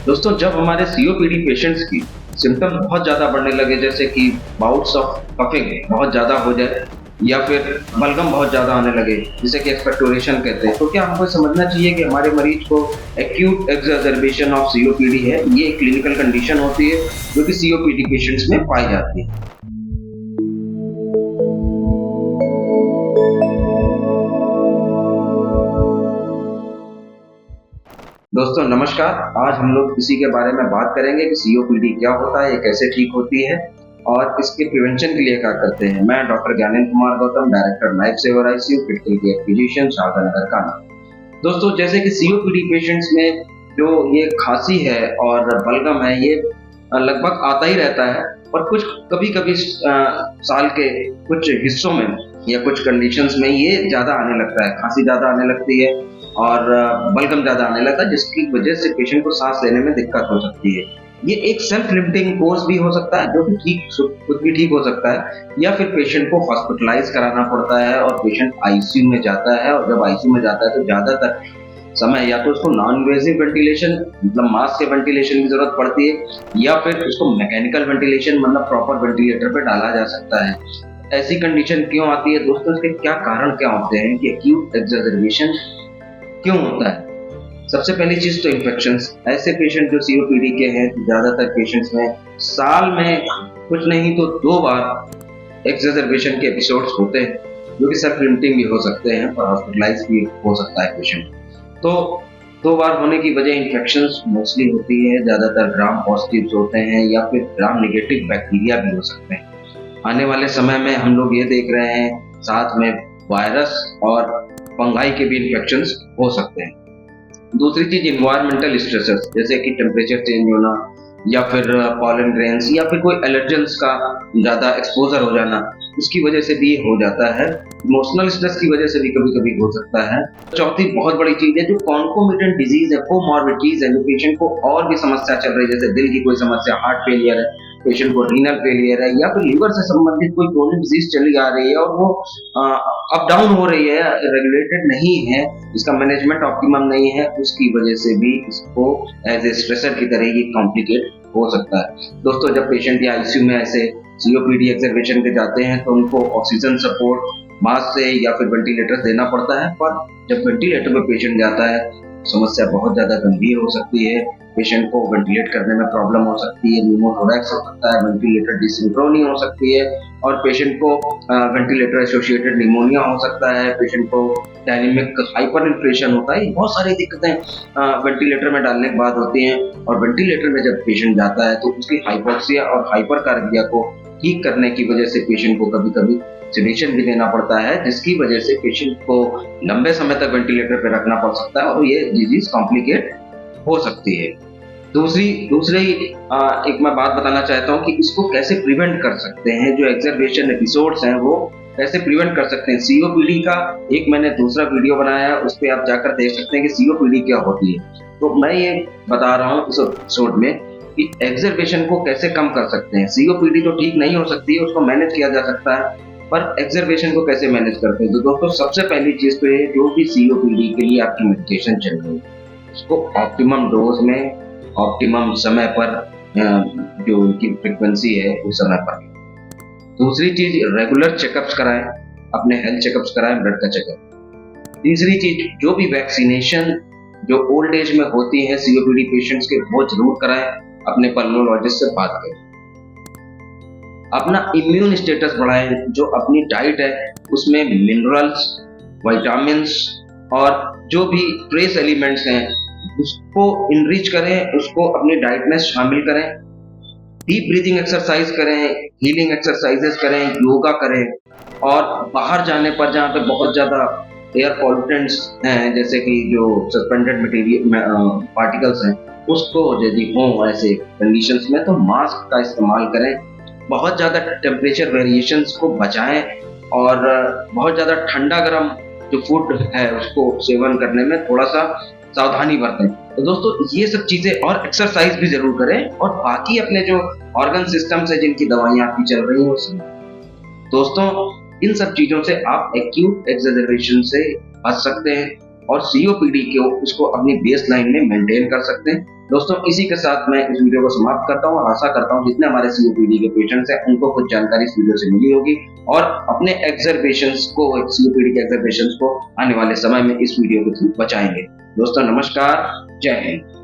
दोस्तों, जब हमारे सीओपीडी पेशेंट्स की सिम्टम बहुत ज़्यादा बढ़ने लगे, जैसे कि बाउट्स ऑफ कफिंग बहुत ज़्यादा हो जाए या फिर बलगम बहुत ज़्यादा आने लगे, जिसे कि एक्सपेक्टोरेशन कहते हैं, तो क्या हमको समझना चाहिए कि हमारे मरीज को एक्यूट एक्सर्बेशन ऑफ सीओपीडी है। ये एक क्लिनिकल कंडीशन होती है जो कि सीओपीडी पेशेंट्स में पाई जाती है। दोस्तों नमस्कार, आज हम लोग इसी के बारे में बात करेंगे कि सीओपीडी क्या होता है, ये कैसे ठीक होती है और इसके प्रिवेंशन के लिए क्या करते हैं। मैं doctor Gyanendra Kumar Gautam, director life saver ICU, critical care physician, Sharadanagar Kanha. दोस्तों, जैसे कि सीओपीडी पेशेंट्स में जो ये खांसी है और बलगम है, ये लगभग आता ही रहता है और कुछ कभी-कभी साल के कुछ हिस्सों में या कुछ कंडीशंस में ये ज़्यादा आने लगता है, खांसी ज़्यादा आने लगती है और बलगम ज़्यादा आने लगता है, जिसकी वजह से पेशेंट को सांस लेने में दिक्कत हो सकती है। ये एक सेल्फ लिमिटिंग कोर्स भी हो सकता है, जो कि खुद भी ठीक हो सकता है, या फिर पेशेंट को हॉस्पिटलाइज कराना पड़ता है और पेशेंट आईसीयू में जाता है। और जब आईसीयू में जाता है तो ज़्यादातर समय या तो उसको नॉन इन्वेसिव वेंटिलेशन मतलब मास्क से वेंटिलेशन की जरूरत पड़ती है, या फिर उसको मैकेनिकल वेंटिलेशन मतलब प्रॉपर वेंटिलेटर पे डाला जा सकता है। ऐसी कंडीशन क्यों आती है दोस्तों, इसके क्या कारण क्या होते हैं कि एक्यूट एक्सर्बेशन क्यों होता है? सबसे पहली चीज तो इन्फेक्शंस। ऐसे पेशेंट जो सीओपीडी के हैं, ज्यादातर पेशेंट्स में साल में कुछ नहीं तो 2 बार एक्सर्बेशन के एपिसोड्स होते हैं, जो कि सेल्फ लिमिटिंग भी हो सकते हैं और हॉस्पिटलाइज भी हो सकता है पेशेंट। तो 2 बार होने की वजह इन्फेक्शंस मोस्टली होती है, ज्यादातर ग्राम पॉजिटिव होते हैं या फिर ग्राम नेगेटिव बैक्टीरिया भी हो सकते हैं। आने वाले समय में हम लोग ये देख रहे हैं साथ में वायरस और फंगाई के भी इन्फेक्शंस हो सकते हैं। दूसरी चीज इन्वायरमेंटल स्ट्रेसेस, जैसे कि टेम्परेचर चेंज होना या फिर पॉलन ग्रेन्स या फिर कोई एलर्जेंस का ज्यादा एक्सपोजर हो जाना, उसकी वजह से भी हो जाता है। इमोशनल स्ट्रेस की वजह से भी कभी कभी हो सकता है। चौथी बहुत बड़ी चीज है जो कॉन्कोमिटेंट डिजीज है, कोमॉर्बिडिटीज है, जो पेशेंट को और भी समस्या चल रही है, जैसे दिल की कोई समस्या, हार्ट फेलियर है, पेशेंट को रीनल फेलियर है या फिर लीवर से संबंधित कोई क्रोनिक डिजीज चली आ रही है और वो अप डाउन हो रही है, रेगुलेटेड नहीं है, इसका मैनेजमेंट ऑप्टिमम नहीं है, उसकी वजह से भी इसको एज ए स्ट्रेसर की तरह ये कॉम्प्लिकेट हो सकता है। दोस्तों, जब पेशेंट या आईसीयू में ऐसे सीओपीडी एक्सर्बेशन के जाते हैं तो उनको ऑक्सीजन सपोर्ट मास्क से या फिर वेंटिलेटर देना पड़ता है, पर जब वेंटिलेटर पे पेशेंट जाता है समस्या बहुत ज्यादा गंभीर हो सकती है। पेशेंट को वेंटिलेट करने में प्रॉब्लम हो सकती है, न्यूमोथोरैक्स हो सकता है, वेंटिलेटर डिसिंक्रोनी हो सकती है और पेशेंट को वेंटिलेटर एसोसिएटेड निमोनिया हो सकता है, पेशेंट को डायनेमिक हाइपर इन्फ्लेशन होता है। बहुत सारी दिक्कतें वेंटिलेटर में डालने के बाद होती हैं और वेंटिलेटर में जब पेशेंट जाता है तो उसकी हाइपोक्सिया और हाइपरकार्बिया को ठीक करने की वजह से पेशेंट को कभी कभी सेडेशन भी देना पड़ता है, जिसकी वजह से पेशेंट को लंबे समय तक वेंटिलेटर पर रखना पड़ सकता है और ये डिजीज कॉम्प्लिकेट हो सकती है। दूसरी एक मैं बात बताना चाहता हूँ कि इसको कैसे प्रिवेंट कर सकते हैं, जो एक्सर्बेशन एपिसोड्स हैं वो कैसे प्रिवेंट कर सकते हैं। सीओपीडी का एक मैंने दूसरा वीडियो बनाया है, उस पर आप जाकर देख सकते हैं कि सीओपीडी क्या होती है। तो मैं ये बता रहा हूँ इस एपिसोड में कि एक्सर्बेशन को कैसे कम कर सकते हैं। सीओपीडी तो ठीक नहीं हो सकती है, उसको मैनेज किया जा सकता है, पर एक्सर्बेशन को कैसे मैनेज करते हैं। तो दोस्तों, सबसे पहली चीज तो ये, जो भी सीओपीडी के लिए आपकी मेडिकेशन चल रही है उसको ऑप्टिमम डोज में, ऑप्टिमम समय पर, जो उनकी फ्रीक्वेंसी है उस समय पर। दूसरी चीज, रेगुलर चेकअप्स कराएं, अपने हेल्थ चेकअप्स कराएं, ब्लड का चेकअप। तीसरी चीज, जो भी वैक्सीनेशन जो ओल्ड एज में होती है सीओपीडी पेशेंट्स के, वो जरूर कराएं, अपने पल्मोलॉजिस्ट से बात करें। अपना इम्यून स्टेटस बढ़ाएं, जो अपनी डाइट है उसमें मिनरल्स, विटामिन्स और जो भी ट्रेस एलिमेंट्स हैं उसको इनरिच करें, उसको अपनी डाइट में शामिल करें। डीप ब्रीथिंग एक्सरसाइज करें, हीलिंग एक्सरसाइजेस करें, योगा करें और बाहर जाने पर जहाँ पे बहुत ज्यादा एयर पॉल्यूटेंट्स हैं, जैसे कि जो सस्पेंडेड मटेरियल पार्टिकल्स हैं, उसको यदि हो ऐसे कंडीशंस में तो मास्क का इस्तेमाल करें। बहुत ज्यादा टेम्परेचर वेरिएशंस को बचाएं और बहुत ज्यादा ठंडा गर्म जो फूड है उसको सेवन करने में थोड़ा सा सावधानी बरतें। तो दोस्तों, ये सब चीजें और एक्सरसाइज भी जरूर करें और बाकी अपने जो ऑर्गन सिस्टम से जिनकी दवाइयां आपकी चल रही हैं उसमें। दोस्तों, इन सब चीजों से आप एक्यूट एक्सर्बेशन से बच सकते हैं और सीओपीडी को उसको अपनी बेस लाइन में मेंटेन कर सकते हैं। दोस्तों, इसी के साथ मैं इस वीडियो को समाप्त करता हूँ और आशा करता हूँ जितने हमारे सीओपीडी के पेशेंट्स हैं उनको कुछ जानकारी इस वीडियो से मिली होगी और अपने एक्सर्वेशंस को, सीओपीडी के एक्सर्वेशंस को आने वाले समय में इस वीडियो के थ्रू बचाएंगे। दोस्तों नमस्कार, जय हिंद।